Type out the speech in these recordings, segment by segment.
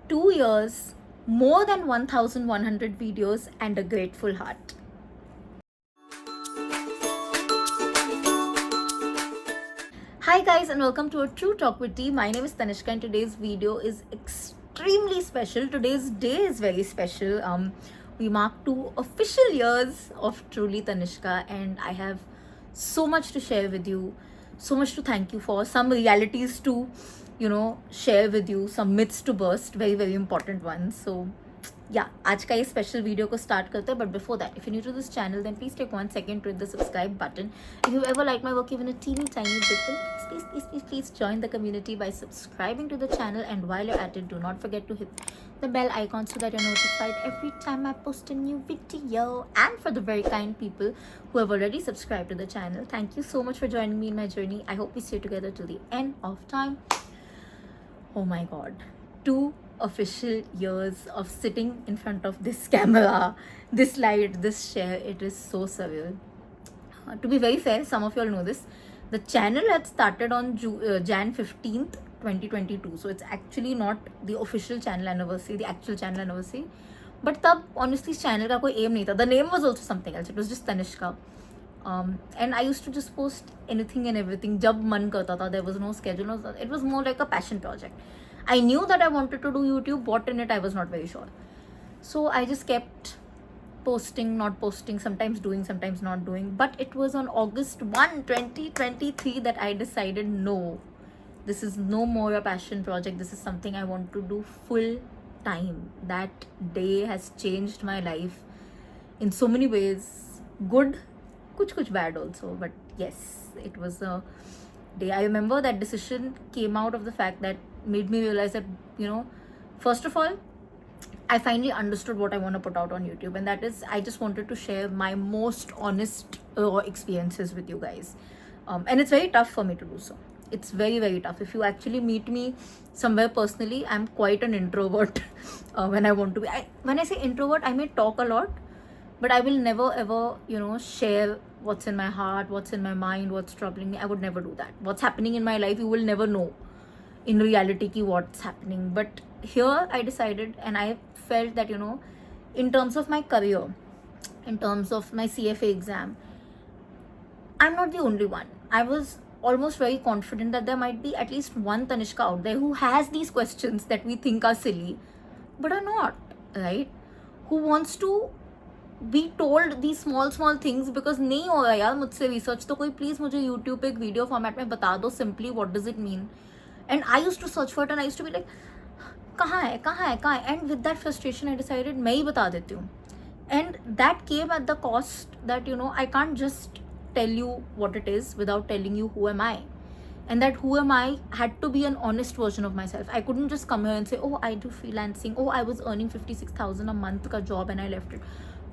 2 years, more than 1,100 videos, and a grateful heart. Hi guys, and welcome to a True Talk with Tea. My name is Tanishka and today's video is extremely special. Today's day is very special. We mark 2 official years of Truly Tanishka, and I have so much to share with you, so much to thank you for, some realities to, share with you, some myths to burst, very, very important ones. So या आज का ये special video को start करते हैं. But before that, if you new to this channel then please take 1 second to hit the subscribe button. If you ever like my work even a teeny tiny bit, then please join the community by subscribing to the channel. And while you're at it, do not forget to hit the bell icon so that you're notified every time I post a new video. And for the very kind people who have already subscribed to the channel, thank you so much for joining me in my journey. I hope we stay together till the end of time. Oh my god, 2 official years of sitting in front of this camera, this light, this chair. It is so surreal. To be very fair, some of you all know this. The channel had started on Jan 15th, 2022. So it's actually not the official channel anniversary, the actual channel anniversary. But तब honestly इस channel का कोई aim नहीं था. The name was also something else. It was just Tanishka. And I used to just post anything and everything. जब मन करता था, there was no schedule. It was more like a passion project. I knew that I wanted to do YouTube. What in it, I was not very sure. So I just kept posting, not posting, sometimes doing, sometimes not doing. But it was on August 1, 2023 that I decided, no, this is no more a passion project. This is something I want to do full time. That day has changed my life in so many ways. Good, kuch bad also. But yes, it was a day. I remember that decision came out of the fact that made me realize that, first of all, I finally understood what I want to put out on YouTube, and that is I just wanted to share my most honest raw experiences with you guys. And it's very tough for me to do so. It's very, very tough. If you actually meet me somewhere personally, I'm quite an introvert when I want to be. When I say introvert, I may talk a lot, but I will never ever, share what's in my heart, what's in my mind, what's troubling me. I would never do that. What's happening in my life, you will never know in reality ki what's happening. But here I decided, and I felt that, in terms of my career, in terms of my CFA exam, I'm not the only one. I was almost very confident that there might be at least one Tanishka out there who has these questions that we think are silly but are not, right? Who wants to be told these small things because नहीं हो रहा यार मुझसे research, तो कोई please मुझे YouTube पे एक वीडियो फॉर्मेट में बता दो simply what does it mean. And I used to search for it and I used to be like, कहाँ है. And with that frustration I decided मैं ही बता देती हूँ. And that came at the cost that, I can't just tell you what it is without telling you who am I. And that who am I had to be an honest version of myself. I couldn't just come here and say, oh, I do freelancing. Oh, I was earning 56,000 a month ka job and I left it.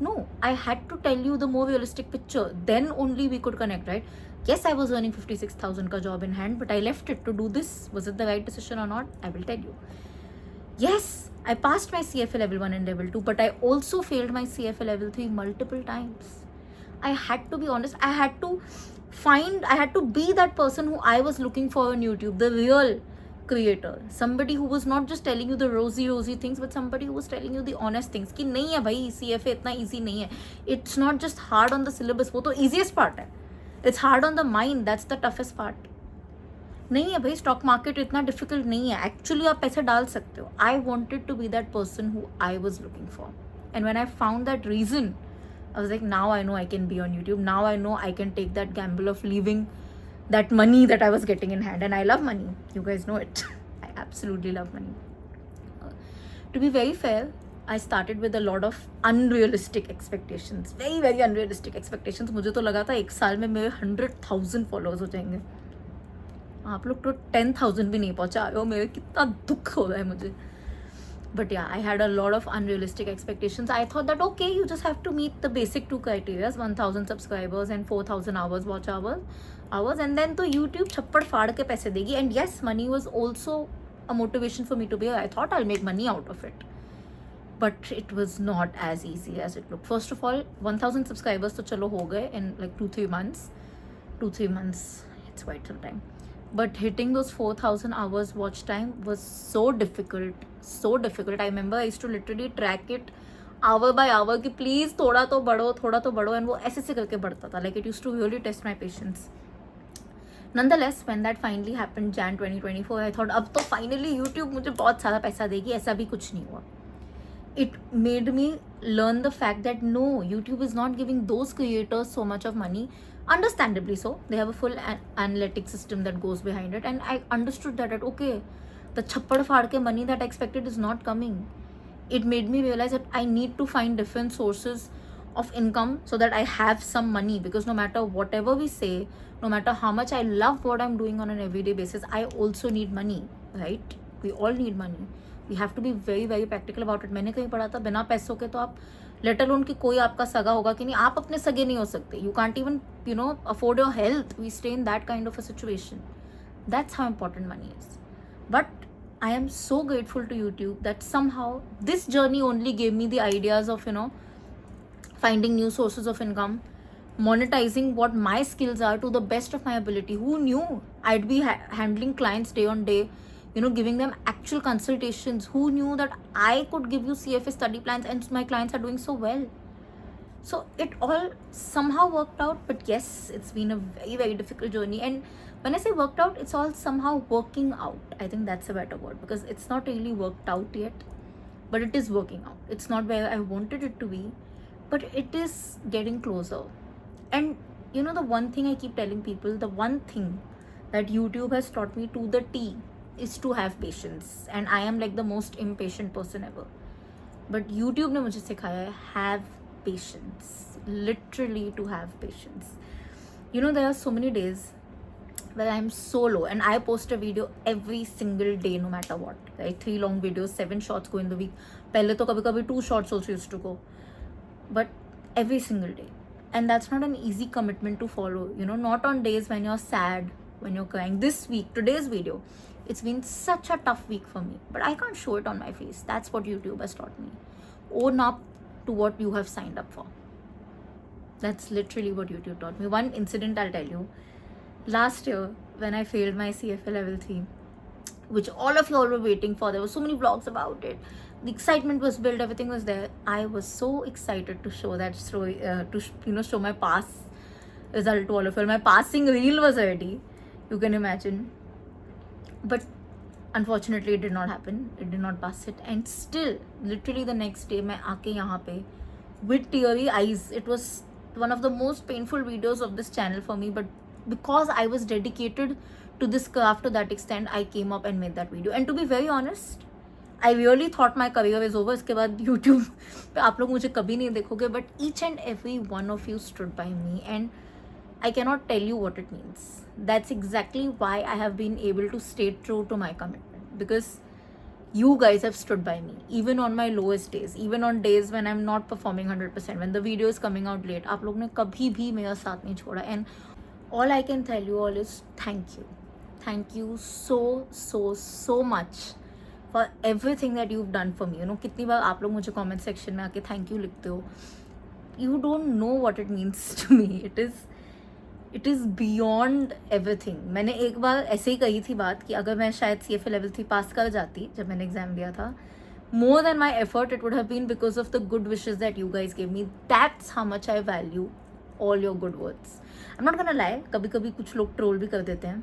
No, I had to tell you the more realistic picture. Then only we could connect, right? Yes, I was earning 56,000 ka job in hand, but I left it to do this. Was it the right decision or not? I will tell you. Yes, I passed my CFA level 1 and level 2, but I also failed my CFA level 3 multiple times. I had to be honest. I had to be that person who I was looking for on YouTube, the real creator, somebody who was not just telling you the rosy things, but somebody who was telling you the honest things कि नहीं है भाई, CFA इतना easy नहीं है. It's not just hard on the syllabus, वो तो easiest part है. It's hard on the mind, that's the toughest part. नहीं है भाई, स्टॉक मार्केट इतना डिफिकल्ट नहीं है, एक्चुअली आप पैसे डाल सकते हो. I wanted to be that person who I was looking for. And when I found that reason, I was like, now I know I can be on YouTube. Now I know I can take that gamble of leaving that money that I was getting in hand. And I love money. You guys know it. I absolutely love money. To be very fair, I started with a lot of unrealistic expectations. Very, very unrealistic expectations. मुझे तो लगा था 1 साल में मेरे 100,000 followers हो जाएंगे. आप लोग तो 10,000 भी नहीं पहुँचा रहे हो. मेरे कितना दुख हो रहा है मुझे. But yeah, I had a lot of unrealistic expectations. I thought that, okay, you just have to meet the basic 2 criteria, 1,000 subscribers and 4,000 hours watch hours, and then तो YouTube छप्पड़ फाड़ के पैसे देगी. And yes, money was also a motivation for me to be here. I thought I'll make money out of it. But it was not as easy as it looked. First of all, 1,000 subscribers तो चलो हो गए in like 2-3 months. 2-3 months, it's quite some time. but hitting those 4,000 hours watch time was so difficult, so difficult. I remember I used to literally track it hour by hour कि please थोड़ा तो बढ़ो, and वो ऐसे से करके बढ़ता था. Like it used to really test my patience. Nonetheless, when that finally happened, Jan 2024, I thought अब तो finally YouTube मुझे बहुत सारा पैसा देगी. ऐसा भी कुछ नहीं हुआ. It made me learn the fact that no, YouTube is not giving those creators so much of money. Understandably so. They have a full analytic system that goes behind it. And I understood that okay, the chappad faad ke money that I expected is not coming. It made me realize that I need to find different sources of income so that I have some money, because no matter whatever we say, no matter how much I love what I'm doing on an everyday basis, I also need money, right? We all need money. We have to be very very practical about it. मैंने कहीं पढ़ा था बिना पैसों के तो आप let alone कि कोई आपका सगा होगा कि नहीं, आप अपने सगे नहीं हो सकते. You can't even afford your health. We stay in that kind of a situation. That's how important money is. But I am so grateful to YouTube that somehow this journey only gave me the ideas of finding new sources of income, monetizing what my skills are to the best of my ability. Who knew I'd be handling clients day on day, giving them actual consultations? Who knew that I could give you CFA study plans and my clients are doing so well? So it all somehow worked out. But yes, it's been a very very difficult journey. And when I say worked out, it's all somehow working out. I think that's a better word, because it's not really worked out yet, but it is working out. It's not where I wanted it to be, but it is getting closer. And the one thing I keep telling people, the one thing that YouTube has taught me to the T is to have patience. And I am like the most impatient person ever. But YouTube ने मुझे सिखाया है have patience. Literally to have patience. There are so many days where I'm so low and I post a video every single day no matter what. Right? 3 long videos, 7 shorts go in the week. पहले तो कभी-कभी 2 shorts also used to go. But every single day. And that's not an easy commitment to follow. Not on days when you're sad, when you're crying. This week, today's video, it's been such a tough week for me, but I can't show it on my face. That's what YouTube has taught me. Own up to what you have signed up for. That's literally what YouTube taught me. One incident I'll tell you. Last year, when I failed my CFA level 3, which all of you all were waiting for, there were so many vlogs about it. The excitement was built, everything was there. I was so excited to show that story, show my pass result to all of you. My passing reel was ready, you can imagine. But unfortunately, it did not happen. It did not pass it. And still, literally the next day, मैं आके यहाँ पे with teary eyes. It was one of the most painful videos of this channel for me. But because I was dedicated to this craft to that extent, I came up and made that video. And to be very honest, I really thought my career is over. इसके बाद YouTube पे आप लोग मुझे कभी नहीं देखोगे. But each and every one of you stood by me, and I cannot tell you what it means. That's exactly why I have been able to stay true to my commitment, because you guys have stood by me even on my lowest days, even on days when I'm not performing 100%, when the video is coming out late. आप लोग ने कभी भी मेरा साथ नहीं छोड़ा. And all I can tell you all is thank you. Thank you so much for everything that you've done for me. कितनी बार आप लोग मुझे comment section में आके thank you लिखते हो. You don't know what it means to me. It is beyond everything. मैंने एक बार ऐसे ही कही थी बात कि अगर मैं शायद CFA level 3 पास कर जाती जब मैंने एग्जाम दिया था, more than my effort, it would have been because of the good wishes that you guys gave me. That's how much I value all your good words. I'm not gonna lie, कभी कभी कुछ लोग troll भी कर देते हैं,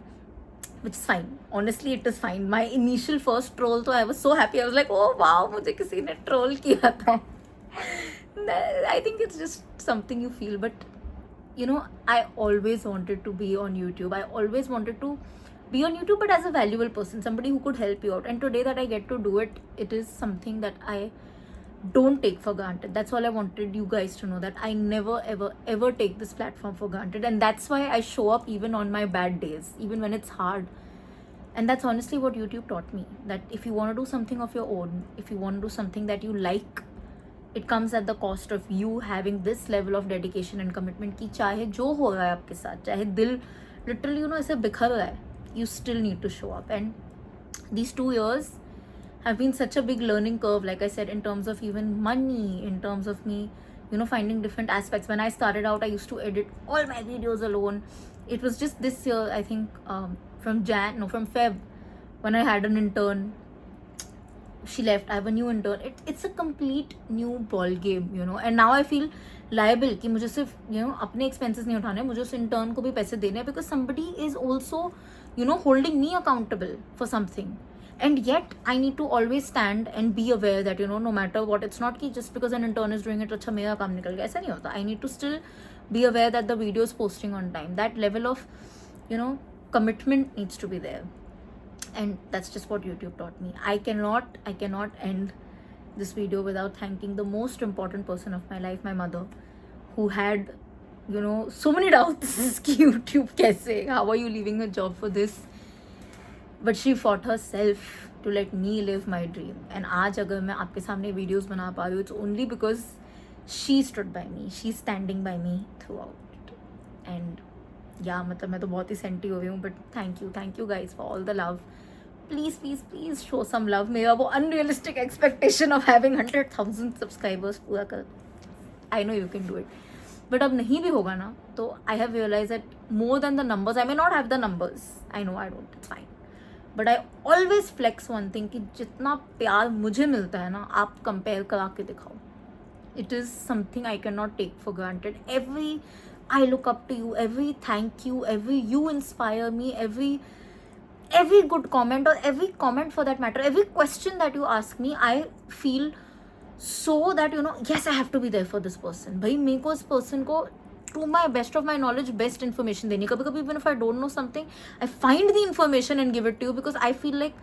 which is fine. Honestly, it is fine. My initial first troll, तो I was so happy. I was like, oh wow, मुझे किसी ने troll किया था. I think it's just something you feel. But I always wanted to be on YouTube. I always wanted to be on YouTube, but as a valuable person, somebody who could help you out. And today that I get to do it, it is something that I don't take for granted. That's all I wanted you guys to know, that I never ever take this platform for granted. And that's why I show up even on my bad days, even when it's hard. And that's honestly what YouTube taught me, that if you want to do something of your own, if you want to do something that you like, it comes at the cost of you having this level of dedication and commitment कि चाहे जो हो रहा है आपके साथ, चाहे दिल literally ऐसे बिखर रहा है, you still need to show up. And these 2 years have been such a big learning curve, like I said, in terms of even money, in terms of me finding different aspects. When I started out, I used to edit all my videos alone. It was just this year, I think, from Feb, when I had an intern, she left, I have a new intern. It's a complete new ball game, you know. And now I feel liable कि मुझे सिर्फ अपने expenses नहीं उठाने, मुझे उस intern को भी पैसे देने हैं, because somebody is also holding me accountable for something. And yet I need to always stand and be aware that no matter what, it's not कि just because an intern is doing it अच्छा मेरा काम निकल गया, ऐसा नहीं होता. I need to still be aware that the video is posting on time. That level of commitment needs to be there. And that's just what YouTube taught me. I cannot end this video without thanking the most important person of my life, my mother, who had so many doubts कि YouTube कैसे, how are you leaving a job for this, but she fought herself to let me live my dream. And आज अगर मैं आपके सामने videos बना पा रही हूँ, it's only because she stood by me, she's standing by me throughout. And yeah, मतलब मैं तो बहुत ही सेंटी हो गई हूँ, but thank you guys for all the love. Please show some love. मेरा वो unrealistic expectation of having 100,000 subscribers पूरा कर. I know you can do it, but अब नहीं भी होगा ना, तो I have realized that more than the numbers, I may not have the numbers, I know I don't, it's fine, but I always flex one thing कि जितना प्यार मुझे मिलता है ना, आप compare करा के दिखाओ. It is something I cannot take for granted. Every I look up to you, every thank you, every you inspire me, every good comment, or every comment for that matter, every question that you ask me, I feel so that yes, I have to be there for this person. भाई मेरे को इस person को to my best of my knowledge best information देनी. कभी कभी even if I don't know something, I find the information and give it to you, because I feel like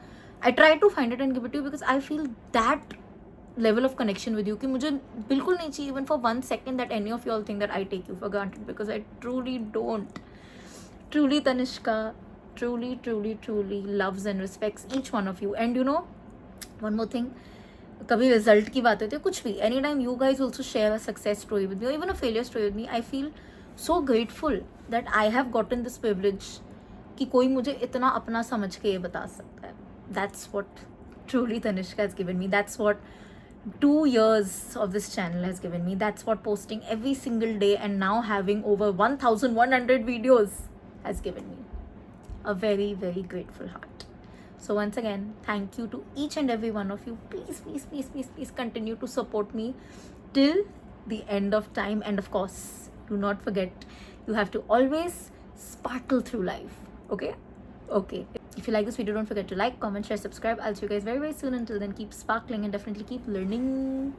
I try to find it and give it to you because I feel that level of connection with you कि मुझे बिल्कुल नहीं चाहिए even for 1 second that any of you all think that I take you for granted, because I truly don't. Truly Tanishka truly loves and respects each one of you. And one more thing, कभी result की बात होती है, कुछ भी, any time you guys also share a success story with me, even a failure story with me, I feel so grateful that I have gotten this privilege कि कोई मुझे इतना अपना समझ के ये बता सकता है. That's what truly Tanishka has given me. That's what 2 years of this channel has given me. That's what posting every single day and now having over 1,100 videos has given me. A very, very grateful heart. So once again, thank you to each and every one of you. Please continue to support me till the end of time. And of course, do not forget, you have to always sparkle through life. Okay? If you like this video, don't forget to like, comment, share, subscribe. I'll see you guys very, very soon. Until then, keep sparkling and definitely keep learning.